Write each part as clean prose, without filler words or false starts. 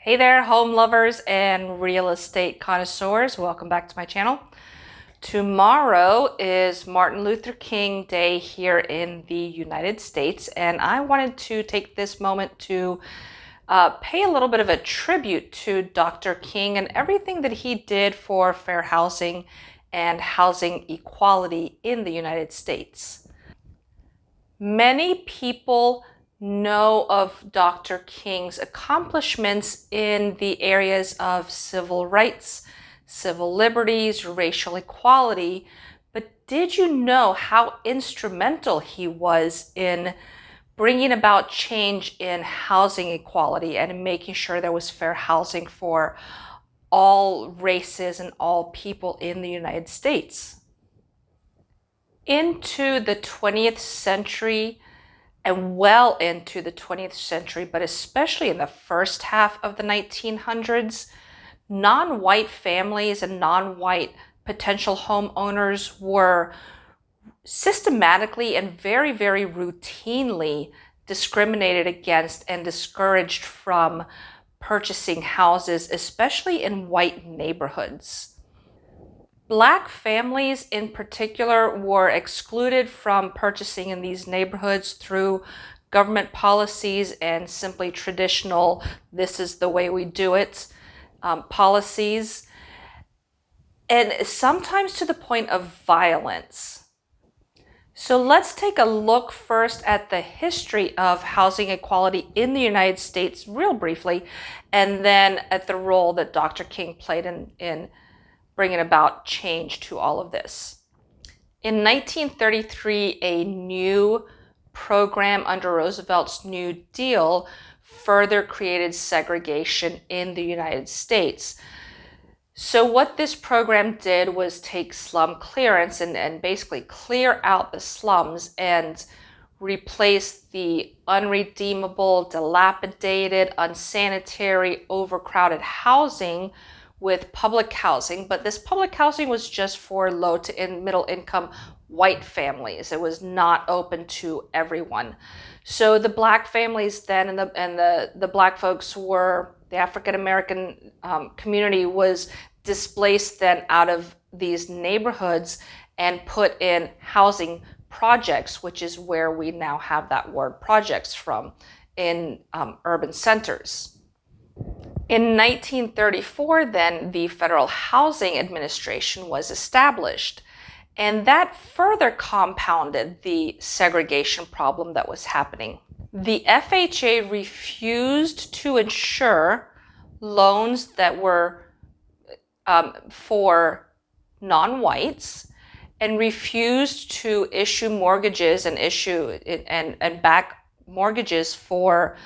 Hey there, home lovers and real estate connoisseurs. Welcome back to my channel. Tomorrow is Martin Luther King Day here in the United States, and I wanted to take this moment to pay a little bit of a tribute to Dr. King and everything that he did for fair housing and housing equality in the United States. Many people know of Dr. King's accomplishments in the areas of civil rights, civil liberties, racial equality, but did you know how instrumental he was in bringing about change in housing equality and making sure there was fair housing for all races and all people in the United States? Into the 20th century, and well into the 20th century, but especially in the first half of the 1900s, non-white families and non-white potential homeowners were systematically and very, very routinely discriminated against and discouraged from purchasing houses, especially in white neighborhoods. Black families in particular were excluded from purchasing in these neighborhoods through government policies and simply traditional, this is the way we do it, policies, and sometimes to the point of violence. So let's take a look first at the history of housing equality in the United States real briefly, and then at the role that Dr. King played in bringing about change to all of this. In 1933, a new program under Roosevelt's New Deal further created segregation in the United States. So what this program did was take slum clearance and basically clear out the slums and replace the unredeemable, dilapidated, unsanitary, overcrowded housing with public housing, but this public housing was just for low to middle income white families. It was not open to everyone. So the black families then and the black folks were, the African American community was displaced then out of these neighborhoods and put in housing projects, which is where we now have that word projects from, in urban centers. In 1934, then, the Federal Housing Administration was established, and that further compounded the segregation problem that was happening. The FHA refused to insure loans that were for non-whites and refused to issue mortgages and back mortgages for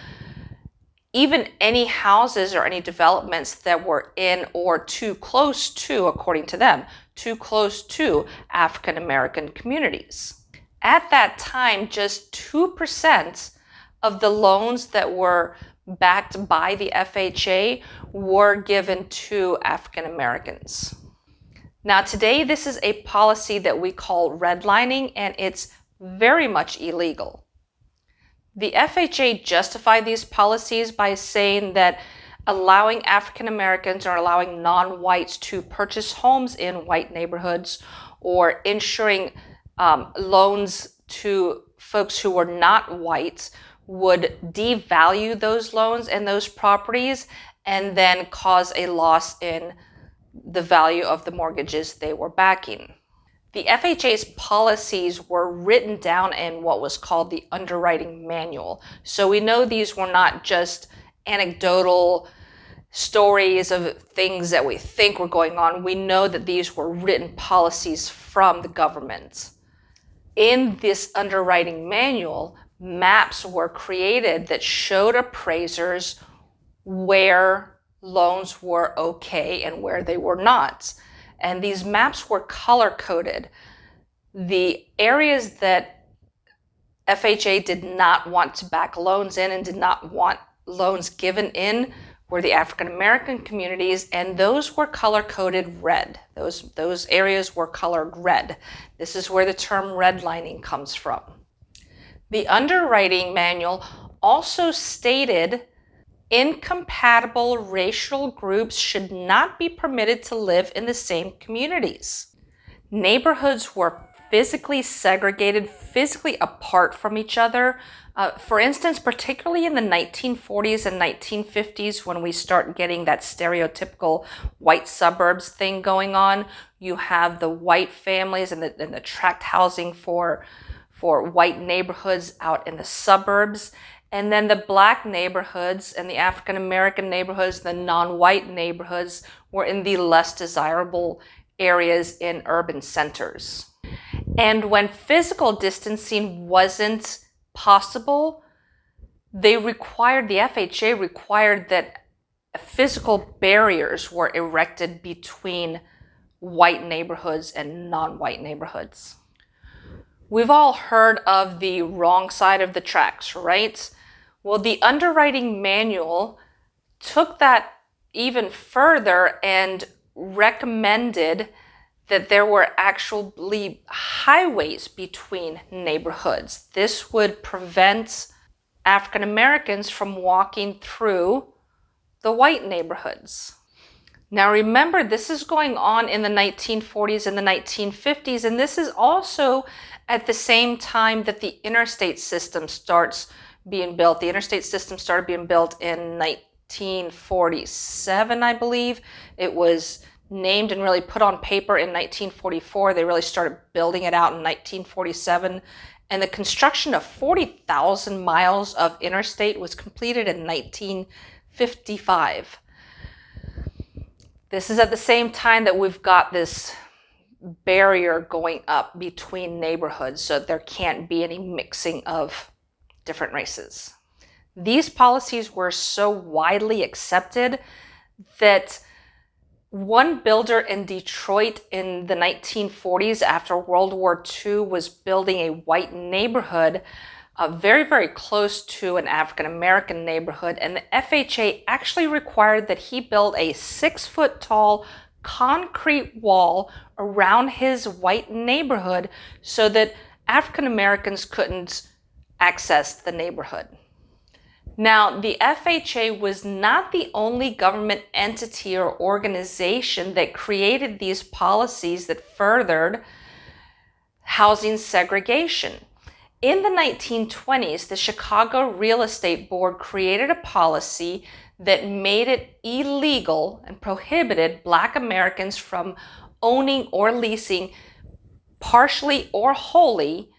even any houses or any developments that were in or too close to, according to them, too close to African American communities. At that time, just 2% of the loans that were backed by the FHA were given to African Americans. Now today, this is a policy that we call redlining, and it's very much illegal. The FHA justified these policies by saying that allowing African Americans or allowing non-whites to purchase homes in white neighborhoods or ensuring loans to folks who were not white would devalue those loans and those properties and then cause a loss in the value of the mortgages they were backing. The FHA's policies were written down in what was called the underwriting manual. So we know these were not just anecdotal stories of things that we think were going on. We know that these were written policies from the government. In this underwriting manual, maps were created that showed appraisers where loans were okay and where they were not. And these maps were color-coded. The areas that FHA did not want to back loans in and did not want loans given in were the African American communities, and those were color-coded red. Those areas were colored red. This is where the term redlining comes from. The underwriting manual also stated Incompatible racial groups should not be permitted to live in the same communities. Neighborhoods were physically segregated, physically apart from each other. For instance, particularly in the 1940s and 1950s, when we start getting that stereotypical white suburbs thing going on, you have the white families and the tract housing for white neighborhoods out in the suburbs. And then the black neighborhoods and the African American neighborhoods, the non-white neighborhoods, were in the less desirable areas in urban centers. And when physical distancing wasn't possible, the FHA required that physical barriers were erected between white neighborhoods and non-white neighborhoods. We've all heard of the wrong side of the tracks, right? Well, the underwriting manual took that even further and recommended that there were actually highways between neighborhoods. This would prevent African Americans from walking through the white neighborhoods. Now remember, this is going on in the 1940s and the 1950s, and this is also at the same time that the interstate system starts being built. The interstate system started being built in 1947, I believe. It was named and really put on paper in 1944. They really started building it out in 1947. And the construction of 40,000 miles of interstate was completed in 1955. This is at the same time that we've got this barrier going up between neighborhoods so there can't be any mixing of different races. These policies were so widely accepted that one builder in Detroit in the 1940s, after World War II, was building a white neighborhood very, very close to an African American neighborhood, and the FHA actually required that he build a 6-foot tall concrete wall around his white neighborhood so that African Americans couldn't access the neighborhood. Now, the FHA was not the only government entity or organization that created these policies that furthered housing segregation. In the 1920s, the Chicago Real Estate Board created a policy that made it illegal and prohibited Black Americans from owning or leasing, partially or wholly,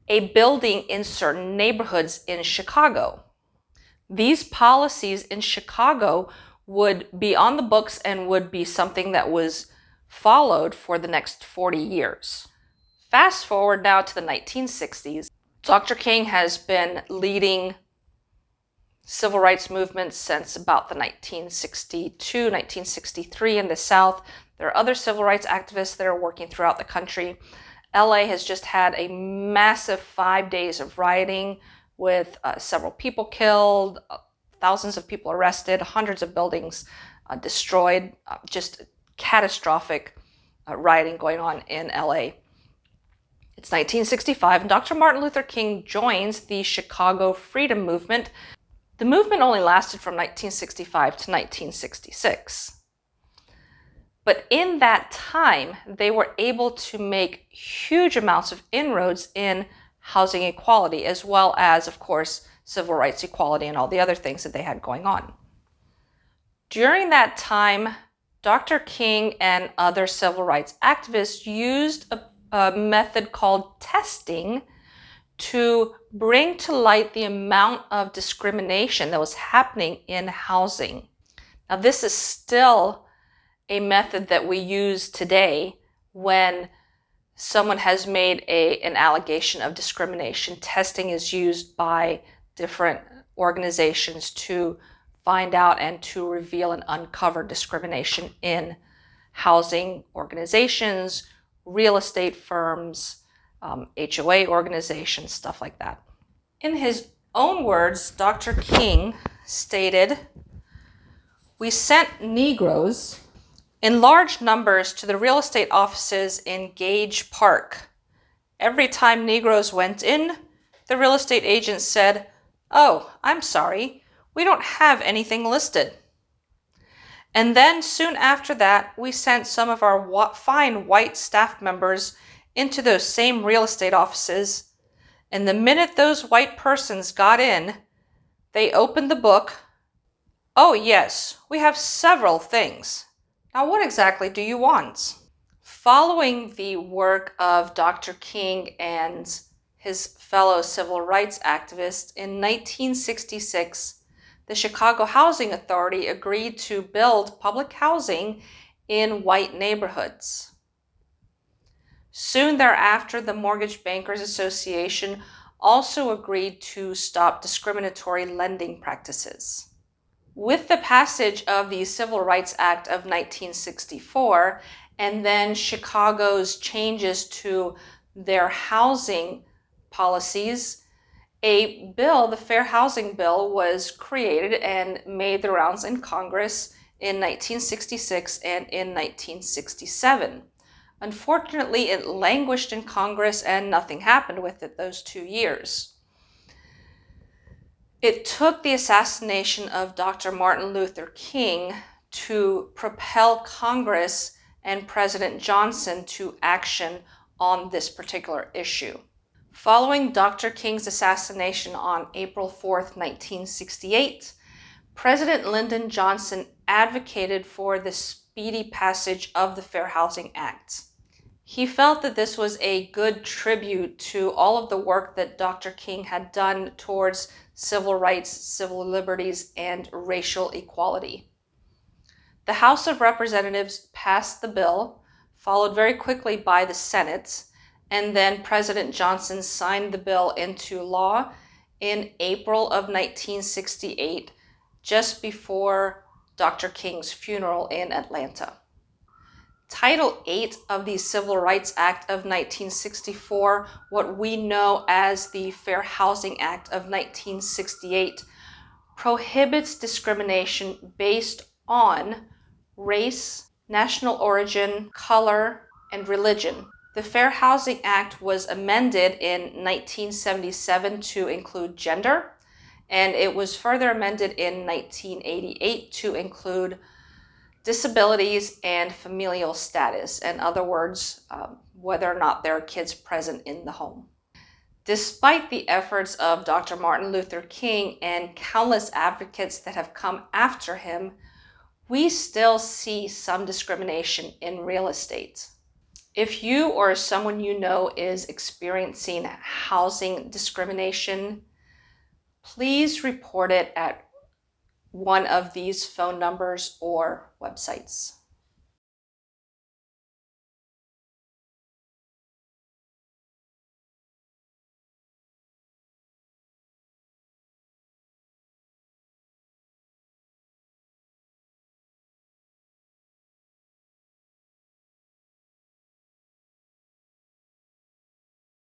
a building in certain neighborhoods in Chicago. These policies in Chicago would be on the books and would be something that was followed for the next 40 years. Fast forward now to the 1960s. Dr. King has been leading civil rights movements since about the 1962, 1963 in the South. There are other civil rights activists that are working throughout the country. LA has just had a massive 5 days of rioting with several people killed, thousands of people arrested, hundreds of buildings destroyed, just catastrophic rioting going on in LA. It's 1965, and Dr. Martin Luther King joins the Chicago Freedom Movement. The movement only lasted from 1965 to 1966. But in that time, they were able to make huge amounts of inroads in housing equality, as well as, of course, civil rights equality and all the other things that they had going on. During that time, Dr. King and other civil rights activists used a method called testing to bring to light the amount of discrimination that was happening in housing. Now, this is still a method that we use today when someone has made an allegation of discrimination. Testing is used by different organizations to find out and to reveal and uncover discrimination in housing organizations, real estate firms, HOA organizations, stuff like that. In his own words, Dr. King stated, "We sent Negroes in large numbers to the real estate offices in Gage Park. Every time Negroes went in, the real estate agent said, 'Oh, I'm sorry, We don't have anything listed. And then soon after that, we sent some of our fine white staff members into those same real estate offices. And the minute those white persons got in, they opened the book. Oh yes, we have several things. Now what exactly do you want? Following the work of Dr. King and his fellow civil rights activists, in 1966, the Chicago Housing Authority agreed to build public housing in white neighborhoods. Soon thereafter, the Mortgage Bankers Association also agreed to stop discriminatory lending practices. With the passage of the Civil Rights Act of 1964 and then Chicago's changes to their housing policies, a bill, the Fair Housing Bill, was created and made the rounds in Congress in 1966 and in 1967. Unfortunately, it languished in Congress and nothing happened with it those 2 years. It took the assassination of Dr. Martin Luther King to propel Congress and President Johnson to action on this particular issue. Following Dr. King's assassination on April 4th, 1968, President Lyndon Johnson advocated for the speedy passage of the Fair Housing Act. He felt that this was a good tribute to all of the work that Dr. King had done towards civil rights, civil liberties, and racial equality. The House of Representatives passed the bill, followed very quickly by the Senate, and then President Johnson signed the bill into law in April of 1968, just before Dr. King's funeral in Atlanta. Title VIII of the Civil Rights Act of 1964, what we know as the Fair Housing Act of 1968, prohibits discrimination based on race, national origin, color, and religion. The Fair Housing Act was amended in 1977 to include gender, and it was further amended in 1988 to include disabilities and familial status. In other words, whether or not there are kids present in the home. Despite the efforts of Dr. Martin Luther King and countless advocates that have come after him, we still see some discrimination in real estate. If you or someone you know is experiencing housing discrimination, please report it at one of these phone numbers or websites.